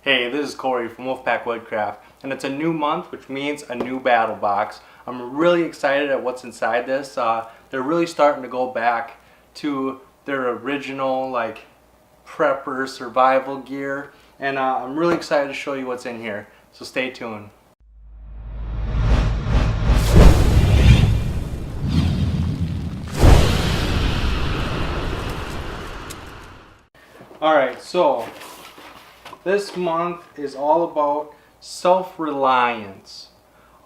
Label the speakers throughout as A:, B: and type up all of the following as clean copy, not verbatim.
A: Hey, this is Corey from Woodcraft, and it's a new month, which means a new battle box. I'm really excited at what's inside this. They're really starting to go back to their original prepper survival gear, and I'm really excited to show you what's in here. So stay tuned. Alright, so this month is all about self-reliance.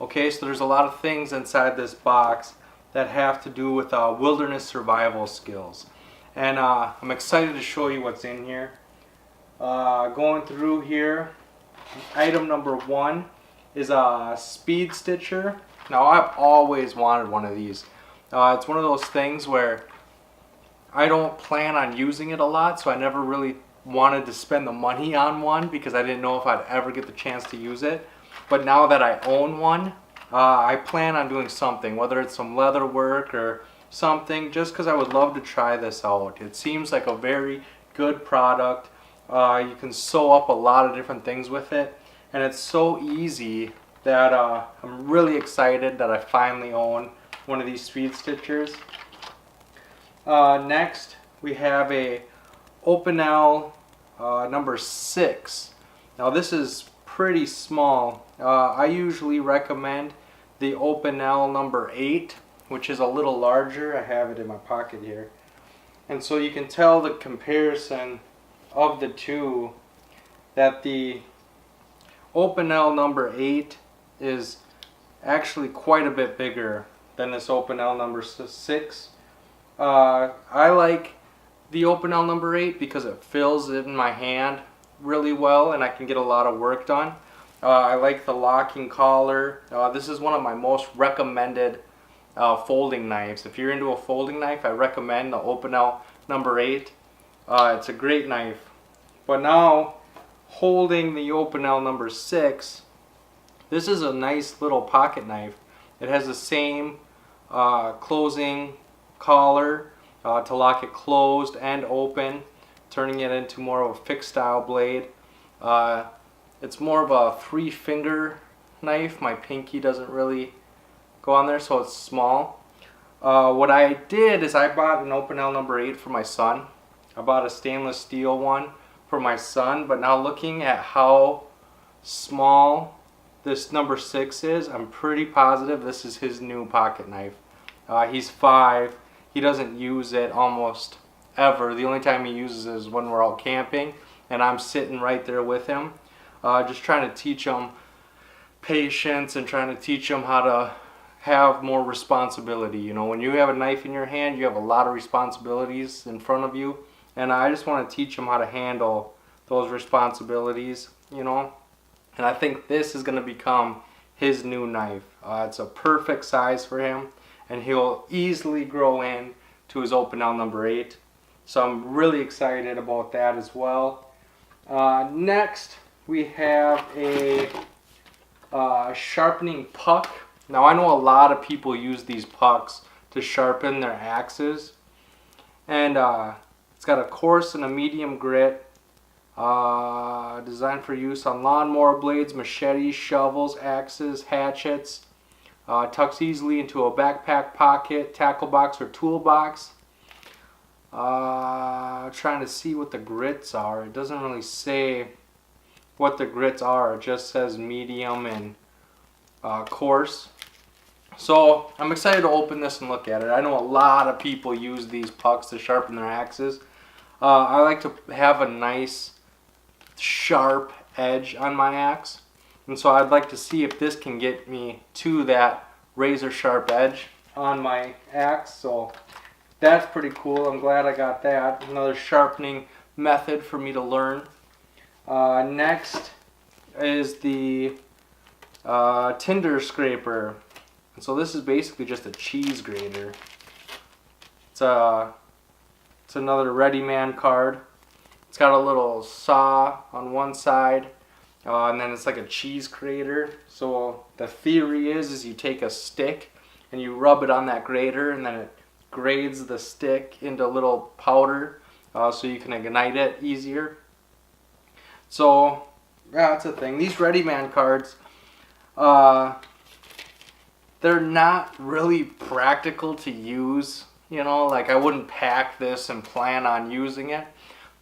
A: Okay, so there's a lot of things inside this box that have to do with wilderness survival skills. And I'm excited to show you what's in here. Going through here, item number 1 is a speed stitcher. Now I've always wanted one of these. It's one of those things where I don't plan on using it a lot, so I never really wanted to spend the money on one because I didn't know if I'd ever get the chance to use it. But now that I own one, I plan on doing something, whether it's some leather work or something, just because I would love to try this out. It seems like a very good product. You can sew up a lot of different things with it, and it's so easy that I'm really excited that I finally own one of these speed stitchers. Next, we have a Opinel number 6. Now this is pretty small. I usually recommend the Opinel number 8, which is a little larger. I have it in my pocket here. And so you can tell the comparison of the two, that the Opinel number 8 is actually quite a bit bigger than this Opinel number 6. I like the Opinel number 8 because it fills in my hand really well and I can get a lot of work done. I like the locking collar. This is one of my most recommended folding knives. If you're into a folding knife, I recommend the Opinel number 8. It's a great knife. But now, holding the Opinel number 6, this is a nice little pocket knife. It has the same closing collar to lock it closed and open, turning it into more of a fixed style blade. It's more of a 3-finger knife. My pinky doesn't really go on there, so it's small. What I did is I bought an Opinel number 8 for my son. I bought a stainless steel one for my son, but now looking at how small this number 6 is, I'm pretty positive this is his new pocket knife. He's 5. He doesn't use it almost ever. The only time he uses it is when we're out camping and I'm sitting right there with him, just trying to teach him patience and trying to teach him how to have more responsibility. You know, when you have a knife in your hand, you have a lot of responsibilities in front of you, and I just want to teach him how to handle those responsibilities, you know. And I think this is going to become his new knife. It's a perfect size for him, and he'll easily grow in to his Opinel number 8. So I'm really excited about that as well. Next, we have a sharpening puck. Now I know a lot of people use these pucks to sharpen their axes. And it's got a coarse and a medium grit. Designed for use on lawnmower blades, machetes, shovels, axes, hatchets. Tucks easily into a backpack pocket, tackle box, or toolbox. Trying to see what the grits are. It doesn't really say what the grits are. It just says medium and coarse. So I'm excited to open this and look at it. I know a lot of people use these pucks to sharpen their axes. I like to have a nice sharp edge on my axe. And so I'd like to see if this can get me to that razor sharp edge on my axe. So that's pretty cool. I'm glad I got that. Another sharpening method for me to learn. Next is the tinder scraper. And so this is basically just a cheese grater. It's another Ready Man card. It's got a little saw on one side. And then it's like a cheese grater. So the theory is you take a stick and you rub it on that grater, and then it grades the stick into little powder so you can ignite it easier. So Yeah, that's a thing. These Ready Man cards, they're not really practical to use. You know, like I wouldn't pack this and plan on using it.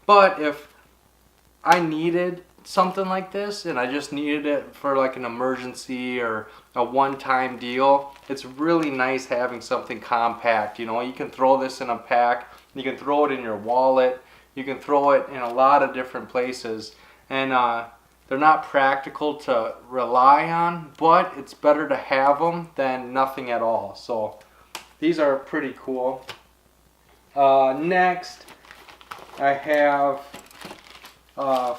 A: But if I needed something like this and I just needed it for like an emergency or a one-time deal, it's really nice having something compact. You know, you can throw this in a pack, you can throw it in your wallet, you can throw it in a lot of different places, and they're not practical to rely on, but it's better to have them than nothing at all. So these are pretty cool. Next I have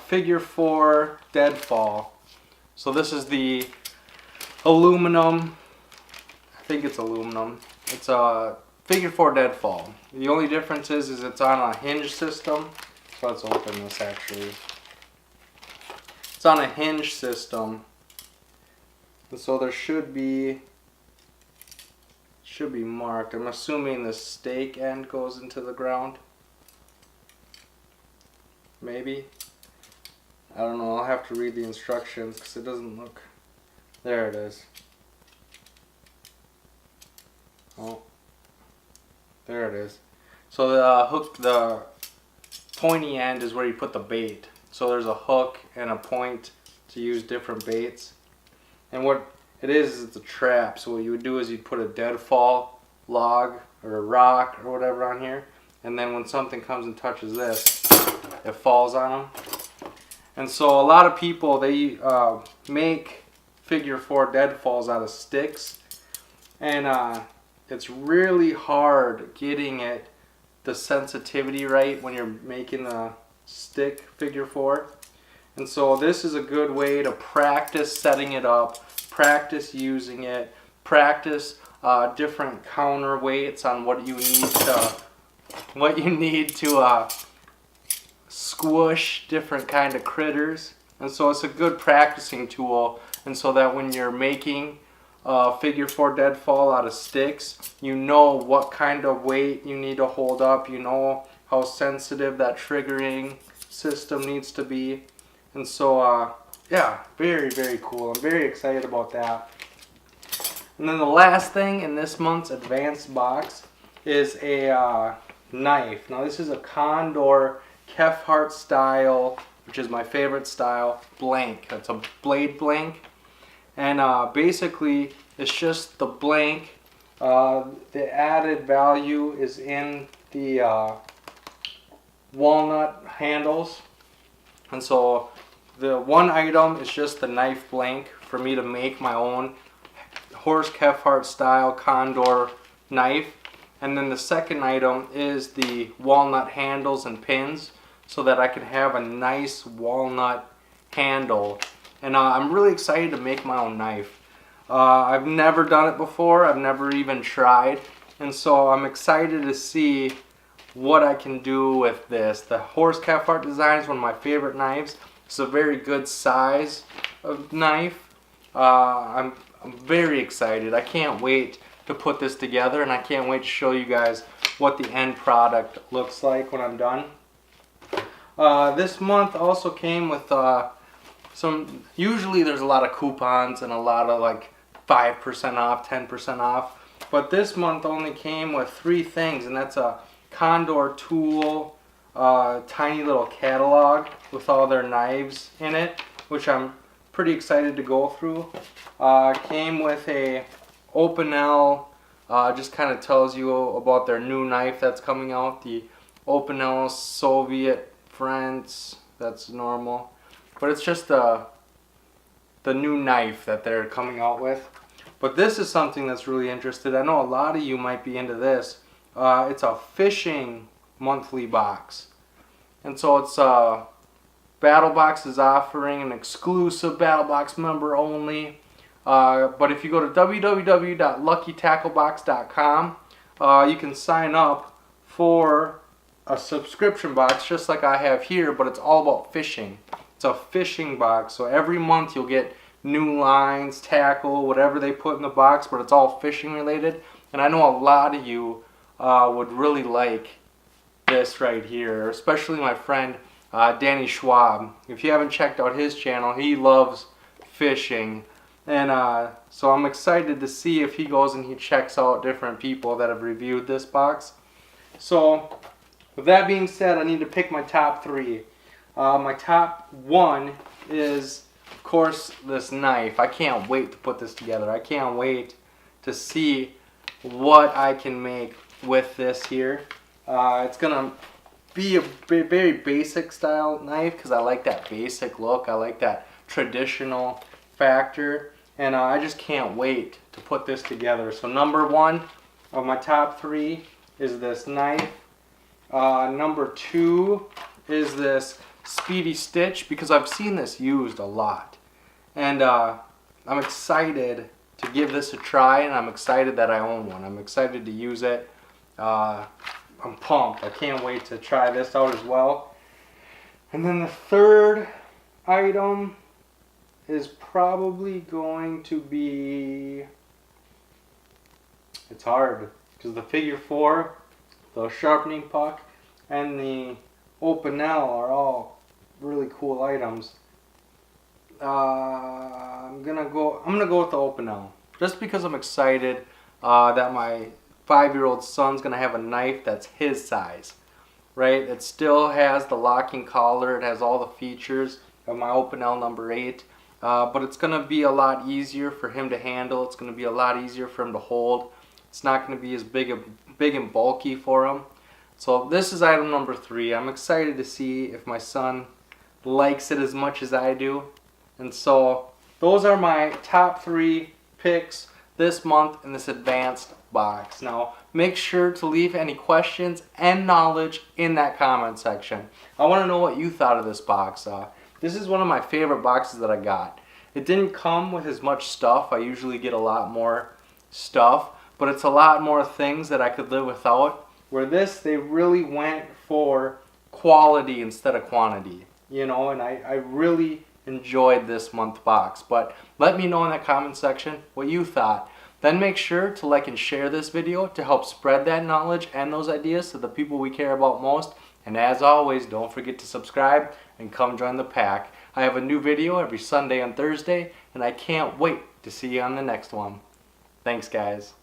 A: figure 4 Deadfall. So this is the aluminum, I think it's aluminum. It's a figure 4 Deadfall. The only difference is it's on a hinge system. So let's open this actually. It's on a hinge system. And so there should be marked. I'm assuming the stake end goes into the ground. Maybe. I don't know, I'll have to read the instructions because it doesn't look... There it is. Oh. There it is. So the hook, the pointy end is where you put the bait. So there's a hook and a point to use different baits. And what it is it's a trap. So what you would do is you'd put a deadfall log or a rock or whatever on here. And then when something comes and touches this, it falls on them. And so a lot of people, they make figure 4 deadfalls out of sticks. And it's really hard getting the sensitivity right when you're making the stick figure 4. And so this is a good way to practice setting it up, practice using it, practice different counterweights on what you need to squish different kind of critters. And so it's a good practicing tool, and so that when you're making figure 4 deadfall out of sticks, you know what kind of weight you need to hold up, you know how sensitive that triggering system needs to be. And so yeah, very, very cool. I'm very excited about that. And then the last thing in this month's advanced box is a knife. Now this is a Condor Kefhart style, which is my favorite style, blank. It's a blade blank. And basically it's just the blank. The added value is in the walnut handles. And so the one item is just the knife blank for me to make my own Horst Kefhart style Condor knife. And then the second item is the walnut handles and pins so that I can have a nice walnut handle. And I'm really excited to make my own knife. I've never done it before. I've never even tried. And so I'm excited to see what I can do with this. The Horst Kefhart design is one of my favorite knives. It's a very good size of knife. I'm very excited. I can't wait to put this together, and I can't wait to show you guys what the end product looks like when I'm done. This month also came with usually there's a lot of coupons and a lot of like 5% off, 10% off, but this month only came with 3 things, and that's a Condor tool, tiny little catalog with all their knives in it, which I'm pretty excited to go through. Came with a Opinel, just kind of tells you about their new knife that's coming out, the Opinel Soviet France. That's normal, but it's just the new knife that they're coming out with. But this is something that's really interesting. I know a lot of you might be into this. It's a fishing monthly box, and so it's BattlBox is offering an exclusive BattlBox member only. But if you go to www.luckytacklebox.com, you can sign up for a subscription box just like I have here, but it's all about fishing. It's a fishing box, so every month you'll get new lines, tackle, whatever they put in the box, but it's all fishing related. And I know a lot of you would really like this right here, especially my friend Danny Schwab. If you haven't checked out his channel, he loves fishing. And so I'm excited to see if he goes and he checks out different people that have reviewed this box. So with that being said, I need to pick my top 3. My top 1 is, of course, this knife. I can't wait to put this together. I can't wait to see what I can make with this here. It's gonna be a very basic style knife because I like that basic look. I like that traditional factor, and I just can't wait to put this together. So number 1 of my top 3 is this knife. Number 2 is this Speedy Stitch, because I've seen this used a lot, and I'm excited to give this a try, and I'm excited that I own one. I'm excited to use it. I'm pumped. I can't wait to try this out as well. And then the third item is probably going to be, it's hard because the figure 4, the sharpening puck, and the Opinel are all really cool items. I'm gonna go with the Opinel just because I'm excited that my 5-year-old son's gonna have a knife that's his size, right? It still has the locking collar, it has all the features of my Opinel number 8, but it's gonna be a lot easier for him to handle. It's gonna be a lot easier for him to hold. It's not gonna be as big and bulky for him. So this is item number 3. I'm excited to see if my son likes it as much as I do. And so those are my top 3 picks this month in this advanced box. Now make sure to leave any questions and knowledge in that comment section. I want to know what you thought of this box. This is one of my favorite boxes that I got. It didn't come with as much stuff. I usually get a lot more stuff, but it's a lot more things that I could live without. Where this, they really went for quality instead of quantity, you know, and I really enjoyed this month box. But let me know in the comment section what you thought. Then make sure to like and share this video to help spread that knowledge and those ideas to the people we care about most. And as always, don't forget to subscribe and come join the pack. I have a new video every Sunday and Thursday, and I can't wait to see you on the next one. Thanks, guys.